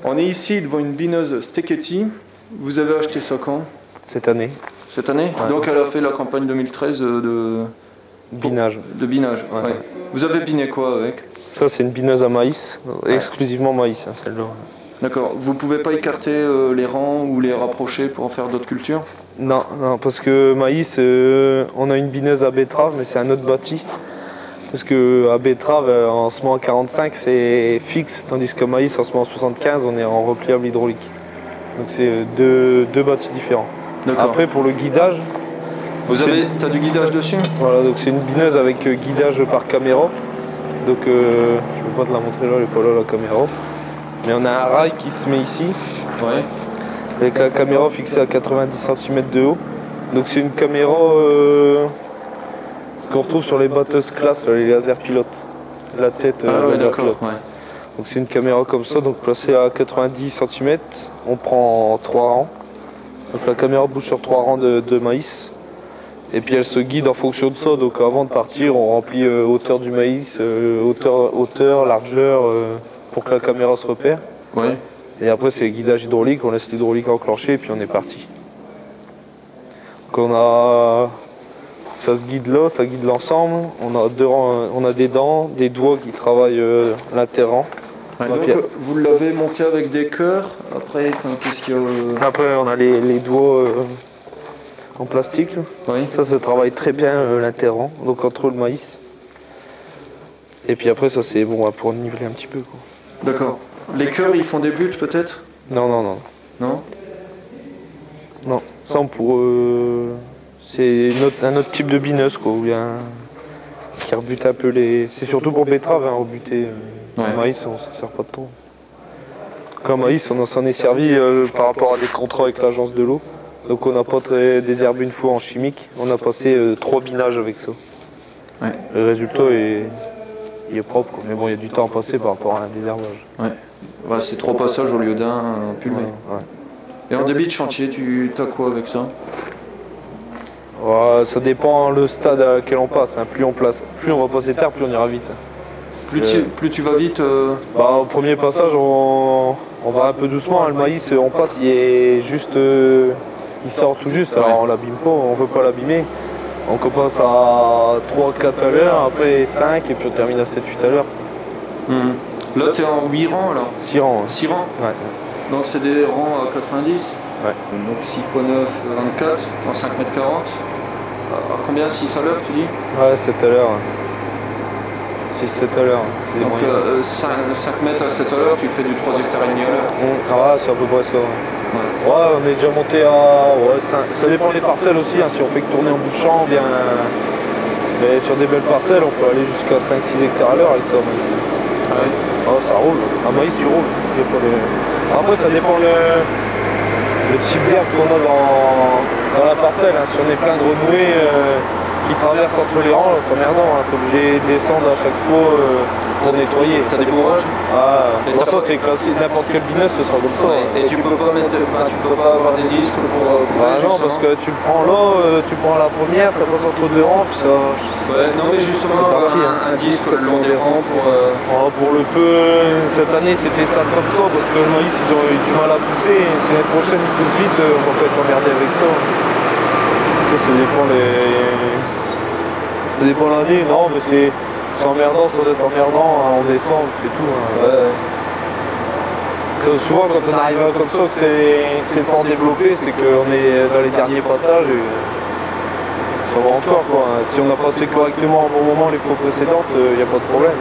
On est ici devant une bineuse Steketty. Vous avez acheté ça quand? Cette année. Cette année? Ouais. Donc elle a fait la campagne 2013 de Binage. De binage. Ouais. Ouais. Vous avez biné quoi avec? Ça, c'est une bineuse à maïs, exclusivement maïs, hein, celle-là. D'accord. Vous pouvez pas écarter les rangs ou les rapprocher pour en faire d'autres cultures? Non, non, parce que maïs, on a une bineuse à betterave, mais c'est un autre bâti. Parce que à betterave, en semence 45, c'est fixe, tandis que maïs, en semence 75, on est en repliable hydraulique. Donc c'est deux bâtis différents. Après, pour le guidage... T'as du guidage dessus? Voilà, donc c'est une bineuse avec guidage par caméra. Donc je peux pas te la montrer là, elle est pas là la caméra. Mais on a un rail qui se met ici. Ouais. Avec la caméra fixée à 90 cm de haut. Donc c'est une caméra qu'on retrouve sur les batteuses classe, les lasers pilotes. La tête laser pilote. Ouais. Donc c'est une caméra comme ça, donc placée à 90 cm. On prend 3 rangs. Donc la caméra bouge sur 3 rangs de maïs. Et puis elle se guide en fonction de ça. Donc avant de partir, on remplit hauteur du maïs, hauteur, largeur, pour que la caméra se repère. Ouais. Et après c'est guidage hydraulique, on laisse l'hydraulique enclencher et puis on est parti. Donc ça se guide là, ça guide l'ensemble. On a des dents, des doigts qui travaillent l'interrang. Ouais, donc vous l'avez monté avec des cœurs. Après, qu'est-ce qu'il y a Après on a les doigts en plastique. Oui. Ça travaille très bien l'interrang, donc entre le maïs. Et puis après ça c'est bon pour niveler un petit peu. D'accord. Les cœurs ils font des buts peut-être? Non, non, non. Non? Non. Ça c'est un autre type de bineuse quoi, qui rebute un peu les. C'est surtout pour betterave, hein, rebuter. Le maïs, on s'en sert pas de trop. Comme maïs, on s'en est servi par rapport à des contrats avec l'agence de l'eau. Donc on n'a pas désherbé une fois en chimique, on a passé 3 binages avec ça. Ouais. Le résultat il est propre, quoi. Mais bon, il y a du temps à passer par rapport à un désherbage. Ouais, c'est 3 passages au lieu d'un pulvé. Ouais. Et en débit de chantier, tu as quoi avec ça? Ouais, ça dépend le stade à quel on passe. Hein. Plus on va passer terre, plus on ira vite. Plus tu vas vite Au premier passage, on va un peu doucement. Hein. Le maïs, on passe, il est juste, il sort tout juste. Alors on l'abîme pas, on veut pas l'abîmer. Donc on passe à 3-4 à l'heure, après 5 et puis on termine à 7-8 à l'heure. Là tu es en 8 rangs alors? 6 rangs. 6 rangs? Ouais. Donc c'est des rangs à 90? Ouais. Donc 6 x 9, 24, en 5 m 40. Combien? 6 à l'heure tu dis? Ouais, 7 à l'heure. 6-7 à l'heure. Donc 5 mètres à 7 à l'heure, tu fais du 3 hectares et demi à l'heure. Ah, c'est à peu près ça. Ouais, on est déjà monté à... Ouais, ça dépend des parcelles aussi, hein. Si on fait que tourner en bouchant, bien... Mais sur des belles parcelles, on peut aller jusqu'à 5-6 hectares à l'heure avec ça, maïs. Ah oui? Ah, ça roule. Un maïs, tu roules. Après, ça dépend le type d'herbe qu'on a dans la parcelle. Hein. Si on est plein de renouées qui traversent entre les rangs, c'est emmerdant. Hein. T'es obligé de descendre à chaque fois pour nettoyer. T'as des bourrages? Ça c'est classique, n'importe quelle bineuse ce sera comme ça. Et tu peux pas avoir des disques pour non, parce que tu le prends là, tu prends la première, ça passe entre 2 rangs, puis ça... Ouais, non mais justement, parti, un disque le long des rangs pour le peu, cette année c'était ça comme ça, parce que le maïs ils ont eu du mal à pousser, et si l'année prochaine ils poussent vite, on va pas être emmerdé avec ça. Ça dépend l'année, non mais c'est emmerdant sans être emmerdant, hein, on descend, c'est tout. Hein. Ouais. Souvent quand on arrive comme ça, c'est fort développé, c'est qu'on est dans les derniers passages et ça va encore quoi. Si on a passé correctement au bon moment les fois précédentes, il n'y a pas de problème.